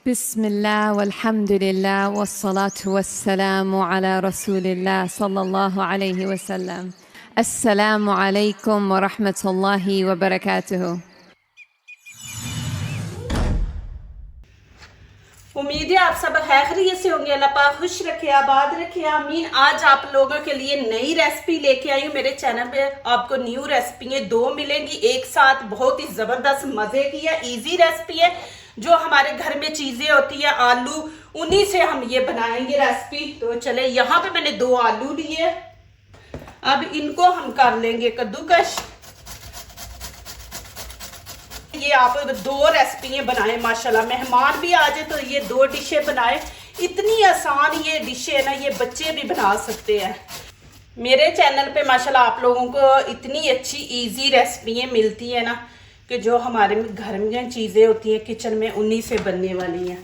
बिस्मिल्लाह वल्हम्दुलिल्लाह वस्सलातु वस्सलामु अला रसूलिल्लाह सल्लल्लाहु अलैहि वसल्लम। अस्सलामु अलैकुम व रहमतुल्लाहि व बरकातुहू। उम्मीद है आप सब खैरियत से होंगे। अल्लाह पाक खुश रखे, आबाद रखे, आमीन। आज आप लोगों के लिए नई रेसिपी लेके आई हूँ। मेरे चैनल पे आपको न्यू रेसिपी दो मिलेंगी एक साथ, बहुत ही जबरदस्त मजे की है, इजी रेसिपी है। जो हमारे घर में चीजें होती है आलू, उन्हीं से हम ये बनाएंगे रेसिपी। तो चले, यहाँ पे मैंने 2 आलू लिए। अब इनको हम कर लेंगे कद्दूकश। ये आप 2 रेसिपी बनाए, माशाल्लाह मेहमान भी आ जाए तो ये 2 डिशें बनाए। इतनी आसान ये डिशें है ना, ये बच्चे भी बना सकते हैं। मेरे चैनल पे माशाल्लाह आप लोगों को इतनी अच्छी इजी रेसिपियाँ मिलती है ना, कि जो हमारे घर में चीज़ें होती हैं किचन में, उन्हीं से बनने वाली हैं।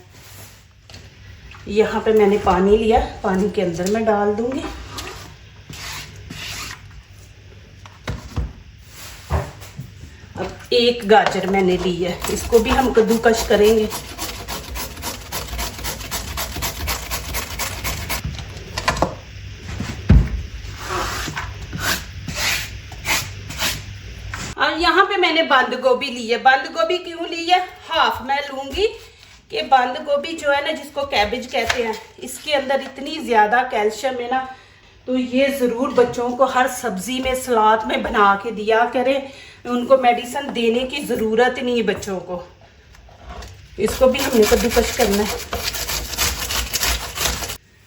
यहाँ पे मैंने पानी लिया, पानी के अंदर मैं डाल दूंगी। अब 1 गाजर मैंने ली है, इसको भी हम कद्दूकश करेंगे। और यहाँ पे मैंने बंद गोभी ली है। बंद गोभी क्यों ली है? हाफ मैं लूंगी कि बंद गोभी जो है ना, जिसको कैबेज कहते हैं, इसके अंदर इतनी ज़्यादा कैल्शियम है ना, तो ये ज़रूर बच्चों को हर सब्ज़ी में, सलाद में बना के दिया करें। उनको मेडिसिन देने की ज़रूरत नहीं है बच्चों को। इसको भी हमने कद्दूकश करना है।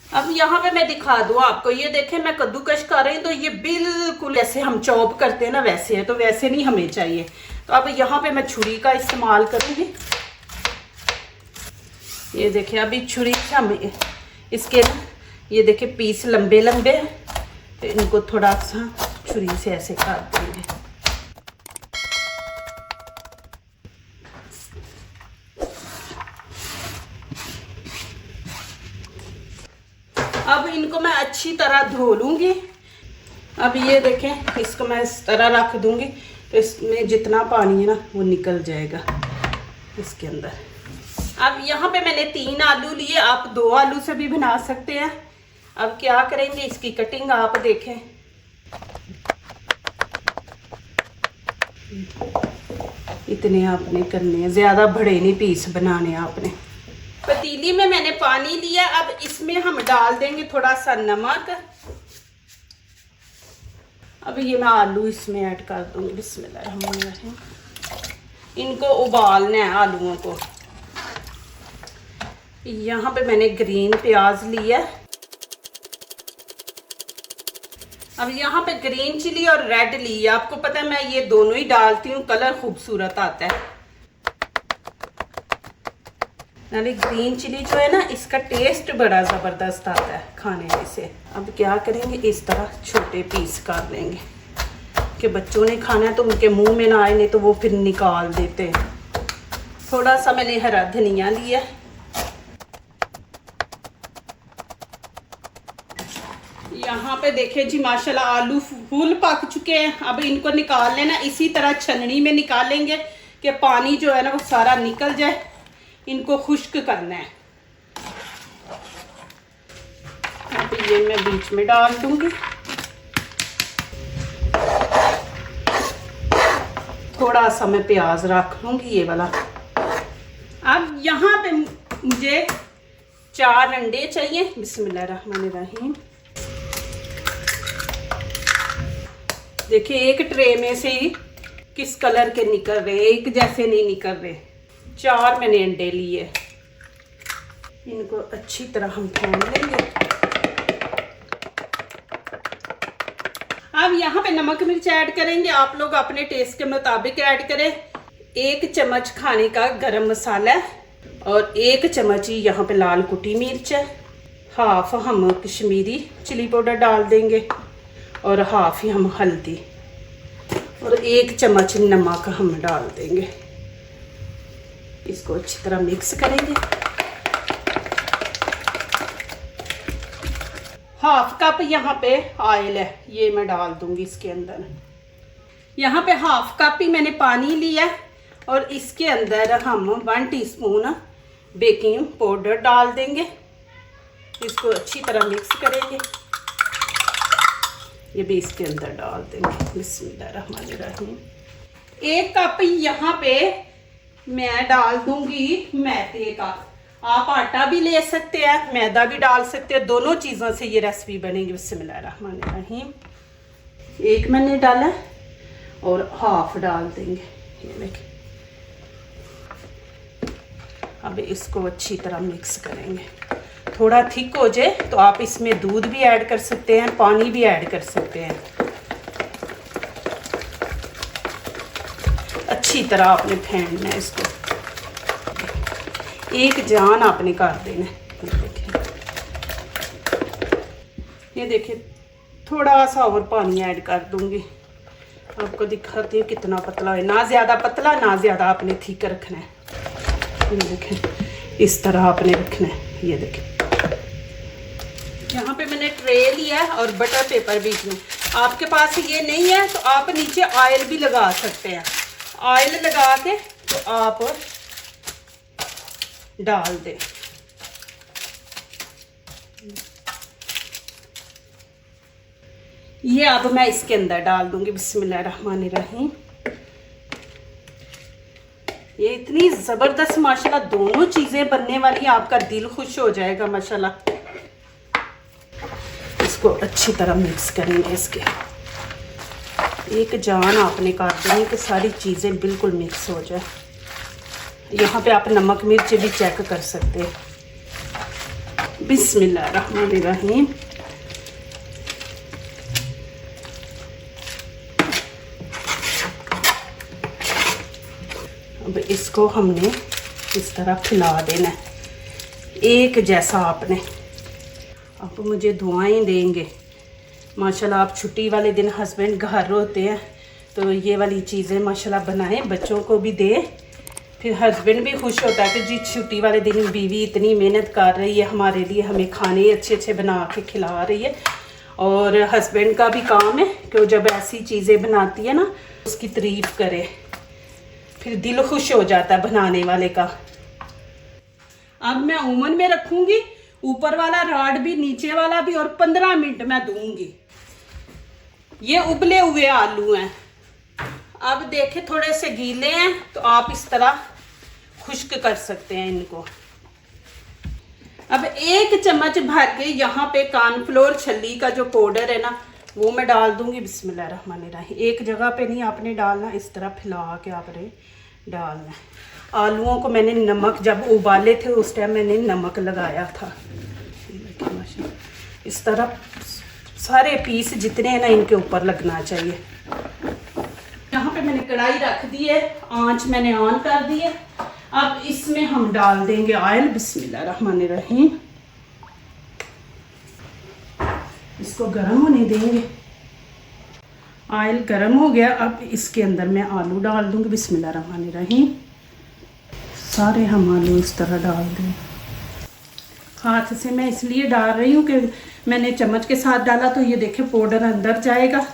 अब यहाँ पे मैं दिखा दूँ आपको, ये देखें मैं कद्दूकश कर रही हूँ तो ये बिल्कुल ऐसे हम चॉप करते हैं ना, वैसे है। तो वैसे नहीं हमें चाहिए। तो अब यहाँ पे मैं छुरी का इस्तेमाल करूँगी। ये देखिए, अभी छुरी से हम इसके ये देखिए पीस लंबे लंबे हैं, तो इनको थोड़ा सा छुरी से ऐसे काट देंगे। अब इनको मैं अच्छी तरह धो लूँगी। अब ये देखें, इसको मैं इस तरह रख दूँगी तो इसमें जितना पानी है ना वो निकल जाएगा इसके अंदर। अब यहाँ पे मैंने 3 आलू लिए, आप 2 आलू से भी बना सकते हैं। अब क्या करेंगे, इसकी कटिंग आप देखें। इतने आपने करने हैं, ज़्यादा बड़े नहीं पीस बनाने आपने। पतीली में मैंने पानी लिया। अब इसमें हम डाल देंगे थोड़ा सा नमक। अब ये मैं आलू इसमें ऐड कर दूंगी। बिस्मिल्लाहिर्रहमानिर्रहीम। इनको उबालना है आलूओं को। यहाँ पे मैंने ग्रीन प्याज लिया। अब यहाँ पे ग्रीन चिली और रेड ली है। आपको पता है मैं ये दोनों ही डालती हूँ, कलर खूबसूरत आता है। नाले ग्रीन चिली जो है ना, इसका टेस्ट बड़ा ज़बरदस्त आता है खाने में से। अब क्या करेंगे, इस तरह छोटे पीस कर लेंगे कि बच्चों ने खाना है तो उनके मुंह में ना आए, नहीं तो वो फिर निकाल देते हैं। थोड़ा सा मैंने हरा धनिया लिया। यहाँ पे देखिए जी, माशाल्लाह आलू फुल पक चुके हैं। अब इनको निकाल लेना, इसी तरह छन्नी में निकालेंगे कि पानी जो है ना वो सारा निकल जाए। इनको खुश्क करना है। अब ये मैं बीच में डाल दूंगी। थोड़ा सा मैं प्याज रख लूंगी, ये वाला। अब यहाँ पे मुझे 4 अंडे चाहिए। बिस्मिल्लाहिर्रहमानिर्रहीम। देखिए, एक ट्रे में से ही किस कलर के निकल रहे, एक जैसे नहीं निकल रहे। 4 मैंने अंडे लिए। इनको अच्छी तरह हम भून लेंगे। अब यहाँ पे नमक मिर्च ऐड करेंगे। आप लोग अपने टेस्ट के मुताबिक ऐड करें। 1 चम्मच खाने का गरम मसाला है और 1 चम्मच ही यहाँ पे लाल कुटी मिर्च है। हाफ हम कश्मीरी चिली पाउडर डाल देंगे और हाफ ही हम हल्दी, और 1 चम्मच नमक हम डाल देंगे। इसको अच्छी तरह मिक्स करेंगे। हाफ कप यहाँ पे ऑयल है, ये मैं डाल दूंगी इसके अंदर। यहाँ पे हाफ कप ही मैंने पानी लिया और इसके अंदर हम 1 टीस्पून बेकिंग पाउडर डाल देंगे। इसको अच्छी तरह मिक्स करेंगे। ये भी इसके अंदर डाल देंगे। बिस्मिल्लाहिर्रहमानिर्रहीम। 1 कप यहाँ पे मैं डाल दूंगी मैदे का। आप आटा भी ले सकते हैं, मैदा भी डाल सकते हैं, दोनों चीज़ों से ये रेसिपी बनेगी। बिस्मिल्लाहिर्रहमानिर्रहीम। 1 मैंने डाला और हाफ डाल देंगे। ये देखिए। अब इसको अच्छी तरह मिक्स करेंगे। थोड़ा थिक हो जाए तो आप इसमें दूध भी ऐड कर सकते हैं, पानी भी ऐड कर सकते हैं। अच्छी तरह आपने फेंटना है इसको, एक जान आपने कर देना है। ये देखिए थोड़ा सा और पानी ऐड कर दूंगी। आपको दिखाती हूँ कितना पतला है, ना ज़्यादा पतला ना ज़्यादा आपने थिक रखना है। ये देखें इस तरह आपने रखना है। ये देखें यहाँ पे मैंने ट्रे लिया है और बटर पेपर बीच में। आपके पास ये नहीं है तो आप नीचे ऑयल भी लगा सकते हैं। ऑयल लगा के तो आप डाल दें। ये अब मैं इसके अंदर डाल दूंगी। बिस्मिल्लाहिर्रहमानिर्रहीम। ये इतनी ज़बरदस्त माशाल्लाह दोनों चीज़ें बनने वाली हैं, आपका दिल खुश हो जाएगा माशाल्लाह। इसको अच्छी तरह मिक्स करेंगे। इसके एक जान आपने काट देनी कि सारी चीज़ें बिल्कुल मिक्स हो जाए। यहाँ पे आप नमक मिर्च भी चेक कर सकते हैं। बिस्मिल्लाहिर्रहमानिर्रहीम। अब इसको हमने इस तरह फैला देना है, एक जैसा आपने। अब मुझे दुआएं देंगे माशाल्लाह। आप छुट्टी वाले दिन हस्बैंड घर होते हैं तो ये वाली चीज़ें माशाल्लाह बनाएं, बच्चों को भी दें। फिर हस्बैंड भी खुश होता है कि जी छुट्टी वाले दिन बीवी इतनी मेहनत कर रही है हमारे लिए, हमें खाने अच्छे अच्छे बना के खिला रही है। और हस्बैंड का भी काम है कि वो जब ऐसी चीज़ें बनाती है ना उसकी तारीफ़ करे, फिर दिल खुश हो जाता है बनाने वाले का। अब मैं ओवन में रखूंगी, ऊपर वाला रॉड भी नीचे वाला भी, और 15 मिनट मैं दूंगी। ये उबले हुए आलू हैं। अब देखे थोड़े से गीले हैं तो आप इस तरह खुश्क कर सकते हैं इनको। अब 1 चम्मच भर के यहाँ पे कॉर्नफ्लोर छल्ली का जो पाउडर है ना वो मैं डाल दूंगी। बिस्मिल्लाहिर्रहमानिर्रहीम। एक जगह पे नहीं आपने डालना, इस तरह फैला के आपने डालना है। आलूओं को मैंने नमक जब उबाले थे उस टाइम मैंने नमक लगाया था। इस तरह सारे पीस जितने हैं ना इनके ऊपर लगना चाहिए। यहाँ पे मैंने कढ़ाई रख दी है, आंच मैंने ऑन कर दी है। अब इसमें हम डाल देंगे ऑयल। बिस्मिल्लाहिर्रहमानिर्रहीम। इसको गर्म होने देंगे। ऑयल गर्म हो गया। अब इसके अंदर मैं आलू डाल दूंगी। बिस्मिल्लाहिर्रहमानिर्रहीम। सारे हम आलू इस तरह डाल दें। हाथ से मैं इसलिए डाल रही हूँ कि मैंने चम्मच के साथ डाला तो ये देखें पाउडर अंदर जाएगा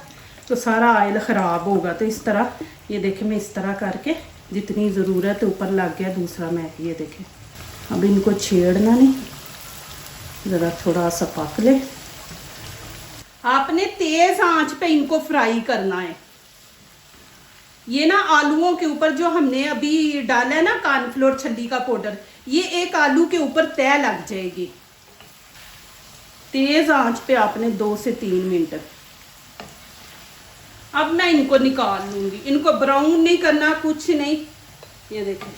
तो सारा ऑयल ख़राब होगा। तो इस तरह ये देखें मैं इस तरह करके जितनी ज़रूरत है ऊपर लग गया दूसरा मैं। ये देखें अब इनको छेड़ना नहीं, ज़रा थोड़ा सा पक ले। आपने तेज़ आंच पे इनको फ्राई करना है। ये ना आलूओं के ऊपर जो हमने अभी डाला है ना कॉर्नफ्लोर छल्ली का पाउडर, ये एक आलू के ऊपर तय लग जाएगी। तेज आंच पे आपने 2 से 3 मिनट। अब मैं इनको निकाल लूंगी। इनको ब्राउन नहीं करना, कुछ नहीं। ये देखें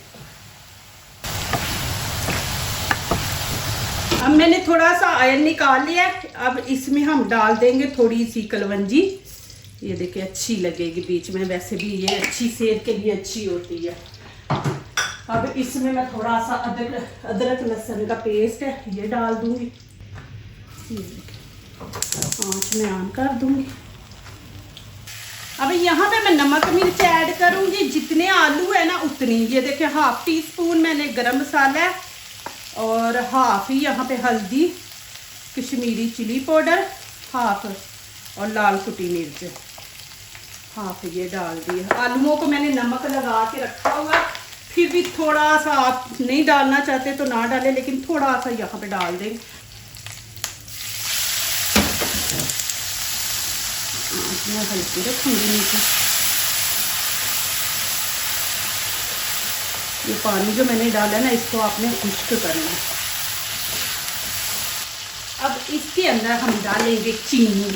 अब मैंने थोड़ा सा ऑयल निकाल लिया। अब इसमें हम डाल देंगे थोड़ी सी कलवंजी। ये देखिए अच्छी लगेगी बीच में, वैसे भी ये अच्छी सेहत के लिए अच्छी होती है। अब इसमें मैं थोड़ा सा अदरक लहसुन का पेस्ट है ये डाल दूंगी। आंच में ऑन कर दूंगी। अब यहाँ पे मैं नमक मिर्च ऐड करूंगी, जितने आलू है ना उतनी। ये देखिए 1/2 टीस्पून मैंने गरम मसाला है और 1/2 ही यहाँ पे हल्दी, कश्मीरी चिली पाउडर 1/2 और लाल कुटी मिर्च 1/2 ये डाल दिया। आलूओं को मैंने नमक लगा के रखा हुआ, फिर भी थोड़ा सा, आप नहीं डालना चाहते तो ना डालें, लेकिन थोड़ा सा यहाँ पे डाल दें। मैं हल्की रखूँगी नीचे। ये पानी जो मैंने डाला है ना, इसको आपने खुश्क करना है। अब इसके अंदर हम डालेंगे चीनी।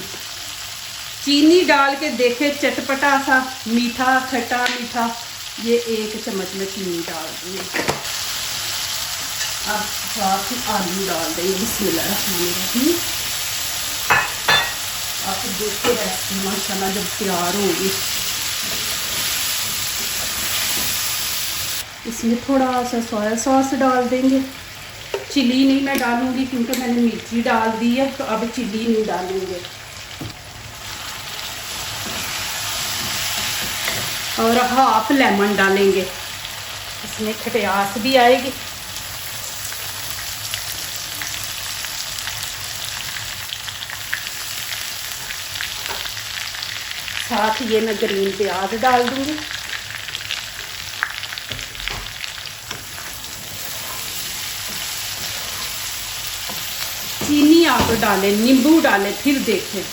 चीनी डाल के देखे चटपटा सा, मीठा खट्टा मीठा, ये 1 चम्मच में चीनी डाल देंगे। अब साथ ही आलू डाल देंगे। बिस्मिल्लाहिर्रहमानिर्रहीम। आप देखते हैं माशाल्लाह जब तैयार होगी, इसमें थोड़ा सा सोया सॉस डाल देंगे। चिली नहीं मैं डालूंगी क्योंकि मैंने मिर्ची डाल दी है, तो अब चिली नहीं डालेंगे। और हाफ लेमन डालेंगे, इसमें खटास भी आएगी। साथ ये मैं ग्रीन प्याज डाल दूंगी। चीनी आप डालें, नींबू डालें, फिर देखें।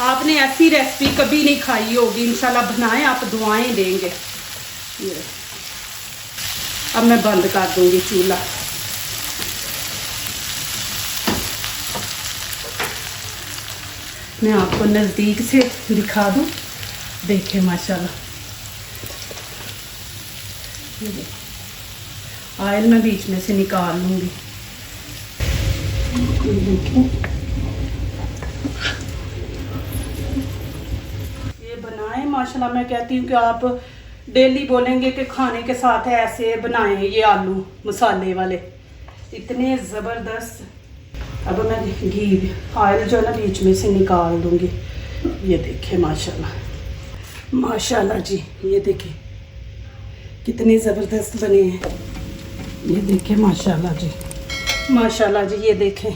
आपने ऐसी रेसिपी कभी नहीं खाई होगी, इंशाल्लाह बनाएं, आप दुआएं देंगे। ये अब मैं बंद कर दूंगी चूल्हा। मैं आपको नज़दीक से दिखा दूं, देखें माशाल्लाह। ये देखें, ऑयल मैं बीच में से निकाल लूंगी। ये देखें, बनाएं माशाल्लाह। मैं कहती हूँ कि आप डेली बोलेंगे कि खाने के साथ ऐसे बनाएं ये आलू मसाले वाले, इतने ज़बरदस्त। अब मैं घी ऑयल जो है ना बीच में से निकाल दूंगी। ये देखें माशाल्लाह माशाल्लाह जी, ये देखें कितने ज़बरदस्त बने हैं। ये देखें माशाल्लाह जी माशाल्लाह जी। ये देखें,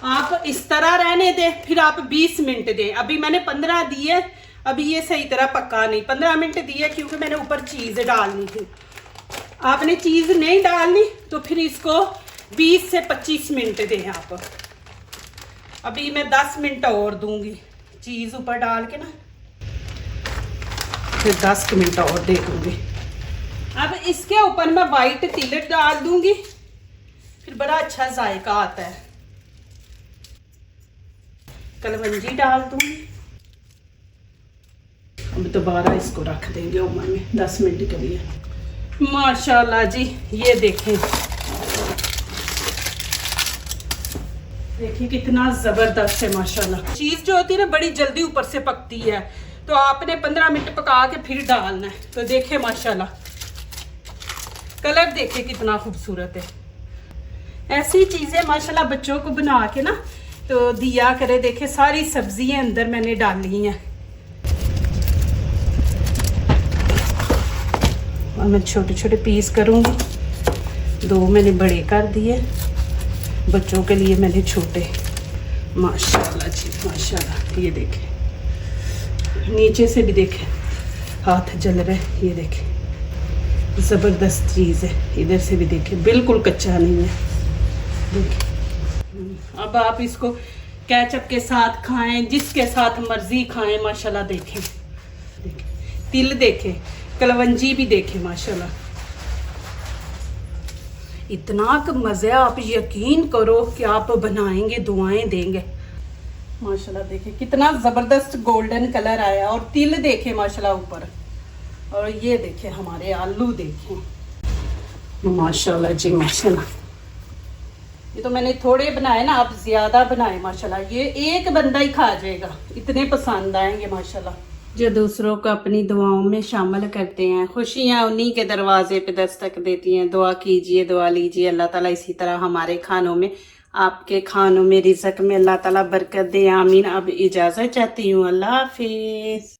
आप इस तरह रहने दें, फिर आप 20 मिनट दें। अभी मैंने 15 दिए, अभी ये सही तरह पक्का नहीं। 15 मिनट दिए क्योंकि मैंने ऊपर चीज़ डालनी थी। आपने चीज़ नहीं डालनी तो फिर इसको 20 से 25 मिनट दें आप। अभी मैं 10 मिनट और दूंगी चीज़ ऊपर डाल के ना, फिर 10 मिनट और दे दूंगी। अब इसके ऊपर मैं वाइट तिल डाल दूंगी, फिर बड़ा अच्छा जायका आता है। कलवंजी डाल दूंगी। अब दोबारा इसको रख देंगे ओवन में 10 मिनट के लिए। माशाल्लाह जी, ये देखें, देखिए कितना जबरदस्त है माशाल्लाह। चीज जो होती है ना बड़ी जल्दी ऊपर से पकती है, तो आपने 15 मिनट पका के फिर डालना है। तो देखे माशाल्लाह, कलर देखे कितना खूबसूरत है। ऐसी चीजें माशाल्लाह बच्चों को बना के ना तो दिया करे। देखे सारी सब्जियां अंदर मैंने डाली हैं, और मैं छोटे छोटे पीस करूंगी। 2 मैंने बड़े कर दिए, बच्चों के लिए मैंने छोटे। माशाल्लाह जी माशाल्लाह। ये देखें, नीचे से भी देखें हाथ जल रहे। ये देखें ज़बरदस्त चीज़ है। इधर से भी देखें, बिल्कुल कच्चा नहीं है। देखें, अब आप इसको केचप के साथ खाएं, जिसके साथ मर्जी खाएं माशाल्लाह। देखें देखें तिल देखें, कलवंजी भी देखें माशाल्लाह। इतना मज़ा, आप यकीन करो कि आप बनाएंगे दुआएं देंगे माशाल्लाह। देखें कितना ज़बरदस्त गोल्डन कलर आया, और तिल देखें माशाल्लाह ऊपर। और ये देखें हमारे आलू देखें माशाल्लाह जी माशाल्लाह। ये तो मैंने थोड़े बनाए ना, आप ज़्यादा बनाए माशाल्लाह। ये एक बंदा ही खा जाएगा, इतने पसंद आएंगे माशाल्लाह। जो दूसरों को अपनी दुआओं में शामिल करते हैं, खुशियाँ उन्हीं के दरवाजे पे दस्तक देती हैं। दुआ कीजिए, दुआ लीजिए, अल्लाह ताला इसी तरह हमारे खानों में, आपके खानों में, रिज़्क़ में अल्लाह ताला बरकत दे। आमीन। अब इजाज़त चाहती हूँ, अल्लाह हाफिज़।